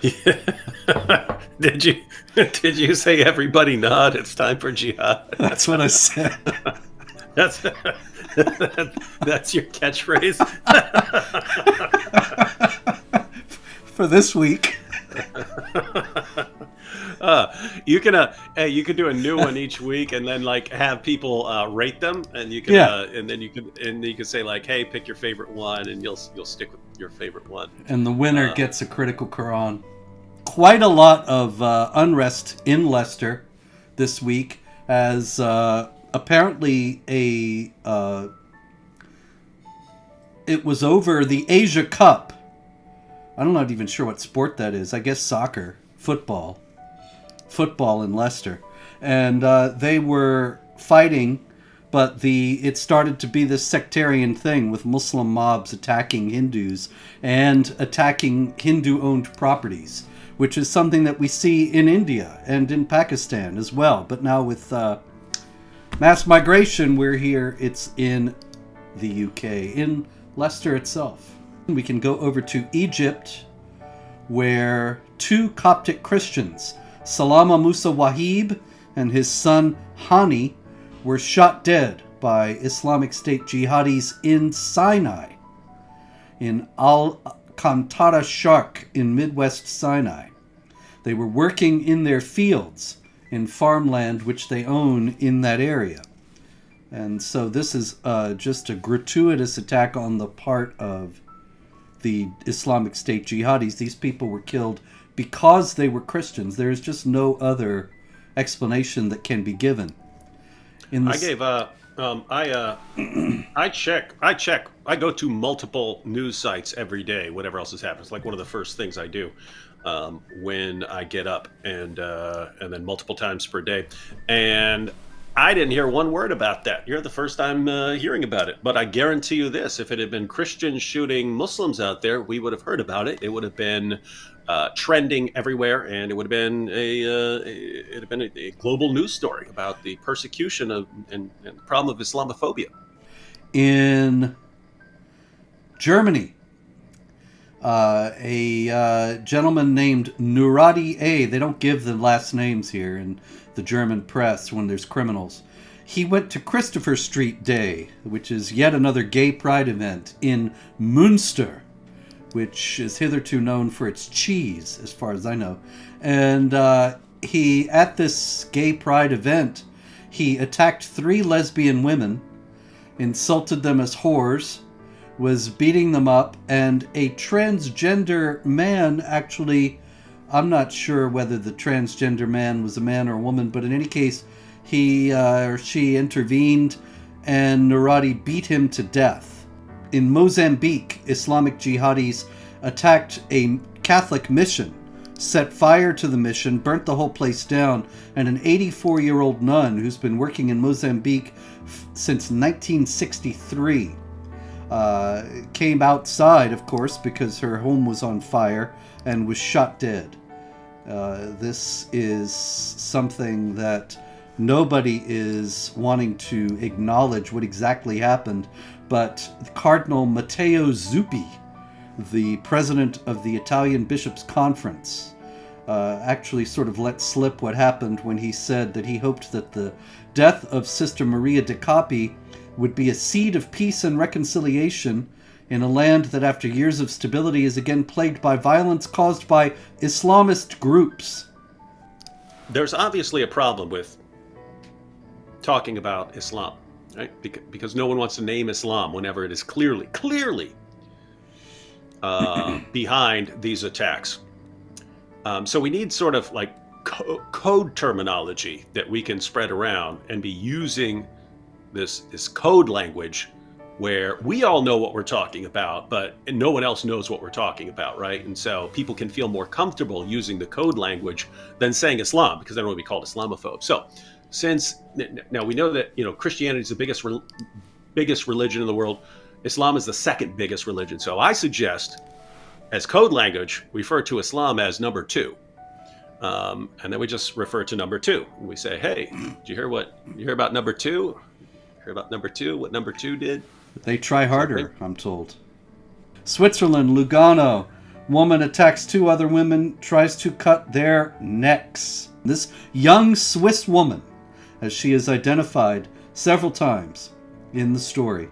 Yeah. Did you say everybody nod? It's time for jihad. That's what I said. That's that's your catchphrase. For this week. You could do a new one each week, and then like have people rate them, and you can Yeah. and you could say like, hey, pick your favorite one, and you'll stick with your favorite one. And the winner gets a critical Quran. Quite a lot of unrest in Leicester this week, as apparently it was over the Asia Cup. I'm not even sure what sport that is. I guess soccer, football in Leicester, and they were fighting, but it started to be this sectarian thing with Muslim mobs attacking Hindus and attacking Hindu-owned properties, which is something that we see in India and in Pakistan as well. But now with mass migration, it's in the UK, in Leicester itself. We can go over to Egypt, where two Coptic Christians, Salama Musa Wahib and his son Hani, were shot dead by Islamic State jihadis in Sinai, in Al-Qantara Sharq in Midwest Sinai. They were working in their fields in farmland which they own in that area. And so this is just a gratuitous attack on the part of the Islamic State jihadis. These people were killed because they were Christians. There is just no other explanation that can be given. I check. I go to multiple news sites every day. Whatever else has happened, it's like one of the first things I do when I get up, and then multiple times per day. And I didn't hear one word about that. You're the first time hearing about it. But I guarantee you this: if it had been Christians shooting Muslims out there, we would have heard about it. It would have been trending everywhere, and it would have been a global news story about the persecution and the problem of Islamophobia. In Germany, a gentleman named Nuradi A. They don't give the last names here in the German press when there's criminals. He went to Christopher Street Day, which is yet another gay pride event in Münster, which is hitherto known for its cheese, as far as I know. And he, at this gay pride event, he attacked 3 lesbian women, insulted them as whores, was beating them up, and a transgender man actually, I'm not sure whether the transgender man was a man or a woman, but in any case, he or she intervened, and Nuradi beat him to death. In Mozambique, Islamic jihadis attacked a Catholic mission, set fire to the mission, burnt the whole place down, and an 84-year-old nun who's been working in Mozambique since 1963 came outside, of course, because her home was on fire, and was shot dead. This is something that nobody is wanting to acknowledge what exactly happened, but Cardinal Matteo Zuppi, the president of the Italian Bishops' Conference, actually sort of let slip what happened when he said that he hoped that the death of Sister Maria de Capi would be a seed of peace and reconciliation in a land that after years of stability is again plagued by violence caused by Islamist groups. There's obviously a problem with talking about Islam, right? Because no one wants to name Islam whenever it is clearly behind these attacks. So we need sort of like code terminology that we can spread around and be using this code language where we all know what we're talking about, but no one else knows what we're talking about, right? And so people can feel more comfortable using the code language than saying Islam, because they don't want to be called Islamophobe. So since now we know that Christianity is the biggest religion in the world, Islam is the second biggest religion. So I suggest, as code language, we refer to Islam as number 2. And then we just refer to number 2. And we say, hey, did you hear about number 2? Hear about number 2? What number 2 did? They try harder, I'm told. Switzerland, Lugano, woman attacks 2 other women, tries to cut their necks. This young Swiss woman, as she is identified several times in the story,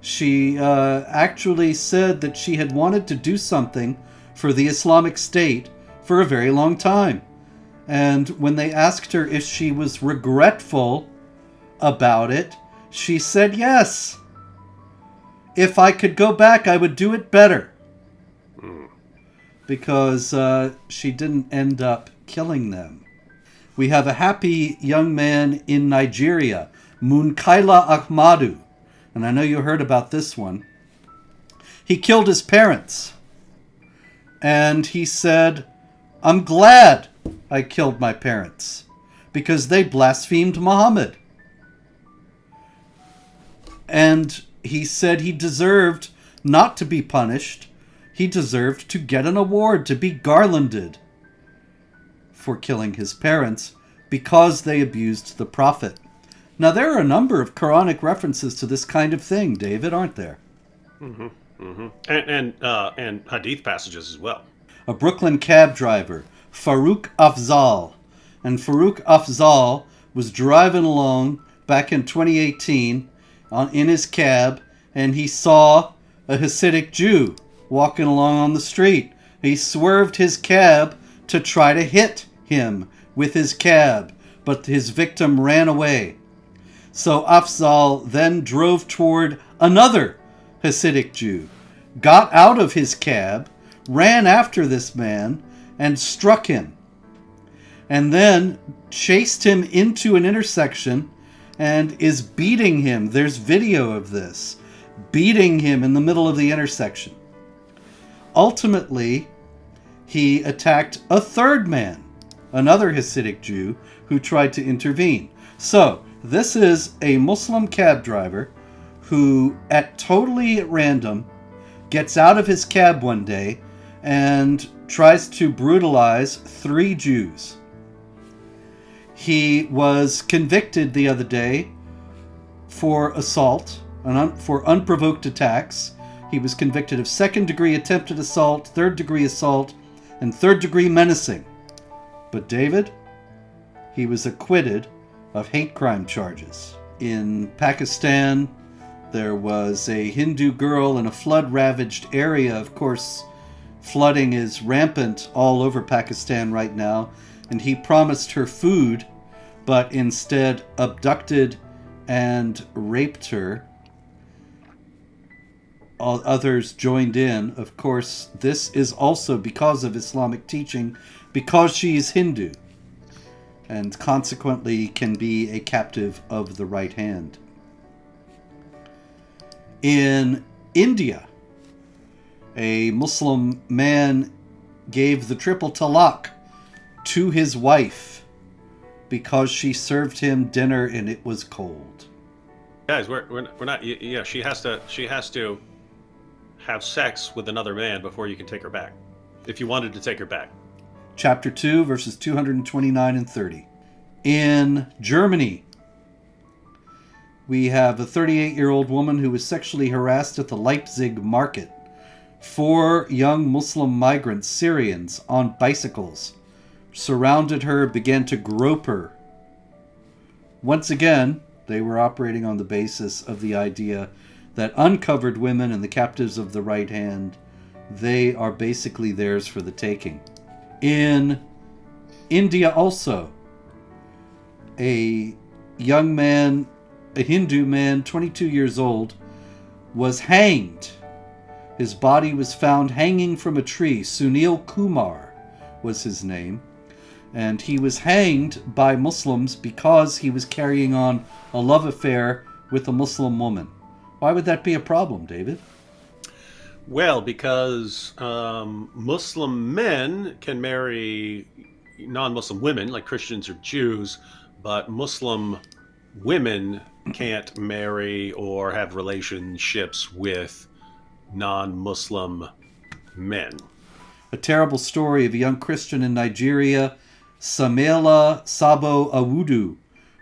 she actually said that she had wanted to do something for the Islamic State for a very long time. And when they asked her if she was regretful about it, she said yes. If I could go back, I would do it better. Because she didn't end up killing them. We have a happy young man in Nigeria, Munkaila Ahmadu. And I know you heard about this one. He killed his parents. And he said, I'm glad I killed my parents because they blasphemed Muhammad. And he said he deserved not to be punished. He deserved to get an award, to be garlanded for killing his parents because they abused the Prophet. Now, there are a number of Quranic references to this kind of thing, David, aren't there? Mm-hmm. Mm-hmm. And hadith passages as well. A Brooklyn cab driver, Farouk Afzal. And Farouk Afzal was driving along back in 2018 in his cab, and he saw a Hasidic Jew walking along on the street. He swerved his cab to try to hit him with his cab, but his victim ran away. So Afzal then drove toward another Hasidic Jew, got out of his cab, ran after this man, and struck him. And then chased him into an intersection and is beating him. There's video of this. Beating him in the middle of the intersection. Ultimately, he attacked a third man, another Hasidic Jew, who tried to intervene. So, this is a Muslim cab driver who, totally at random, gets out of his cab one day and tries to brutalize 3 Jews. He was convicted the other day for assault, for unprovoked attacks. He was convicted of 2nd-degree attempted assault, 3rd-degree assault, and 3rd-degree menacing. But David, he was acquitted of hate crime charges. In Pakistan, there was a Hindu girl in a flood-ravaged area. Of course, flooding is rampant all over Pakistan right now, and he promised her food, but instead abducted and raped her. All others joined in. Of course, this is also because of Islamic teaching, because she is Hindu, and consequently can be a captive of the right hand. In India, a Muslim man gave the triple talaq to his wife because she served him dinner and it was cold. Guys, we're not. Yeah, she has to have sex with another man before you can take her back. If you wanted to take her back. Chapter 2, verses 229 and 30. In Germany, we have a 38-year-old woman who was sexually harassed at the Leipzig market. 4 young Muslim migrants, Syrians, on bicycles, surrounded her, began to grope her. Once again, they were operating on the basis of the idea that uncovered women and the captives of the right hand, they are basically theirs for the taking. In India also, a young man, a Hindu man, 22 years old, was hanged. His body was found hanging from a tree. Sunil Kumar was his name. And he was hanged by Muslims because he was carrying on a love affair with a Muslim woman. Why would that be a problem, David? Well, because Muslim men can marry non-Muslim women, like Christians or Jews, but Muslim women can't marry or have relationships with non-Muslim men. A terrible story of a young Christian in Nigeria, Samela Sabo Awudu,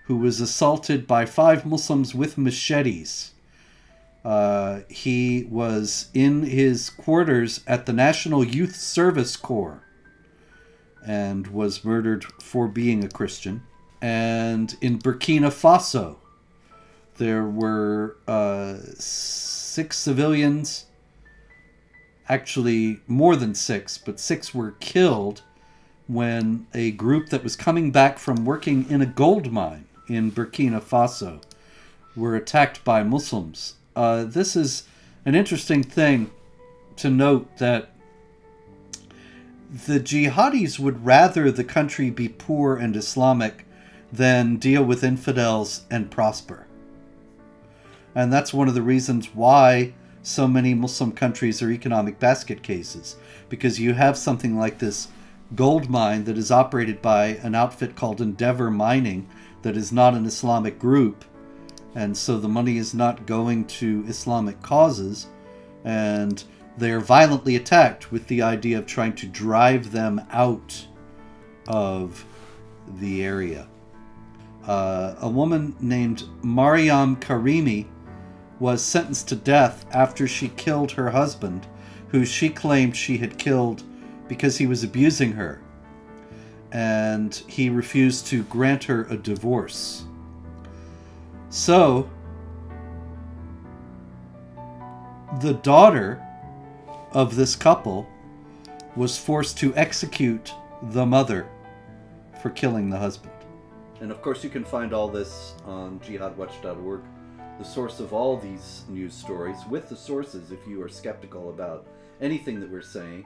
who was assaulted by 5 Muslims with machetes. He was in his quarters at the National Youth Service Corps and was murdered for being a Christian. And in Burkina Faso, there were 6 civilians, actually more than 6, but 6 were killed when a group that was coming back from working in a gold mine in Burkina Faso were attacked by Muslims. This is an interesting thing to note, that the jihadis would rather the country be poor and Islamic than deal with infidels and prosper. And that's one of the reasons why so many Muslim countries are economic basket cases, because you have something like this gold mine that is operated by an outfit called Endeavor Mining that is not an Islamic group, and so the money is not going to Islamic causes, and they are violently attacked with the idea of trying to drive them out of the area. A woman named Mariam Karimi was sentenced to death after she killed her husband, who she claimed she had killed because he was abusing her, and he refused to grant her a divorce. So, the daughter of this couple was forced to execute the mother for killing the husband. And of course you can find all this on jihadwatch.org, the source of all these news stories, with the sources if you are skeptical about anything that we're saying.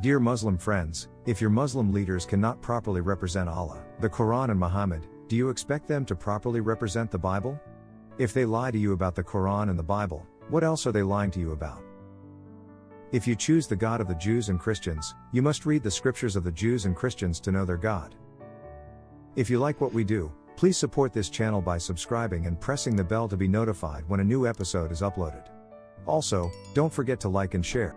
Dear Muslim friends, if your Muslim leaders cannot properly represent Allah, the Quran and Muhammad, do you expect them to properly represent the Bible? If they lie to you about the Quran and the Bible, what else are they lying to you about? If you choose the God of the Jews and Christians, you must read the scriptures of the Jews and Christians to know their God. If you like what we do, please support this channel by subscribing and pressing the bell to be notified when a new episode is uploaded. Also, don't forget to like and share.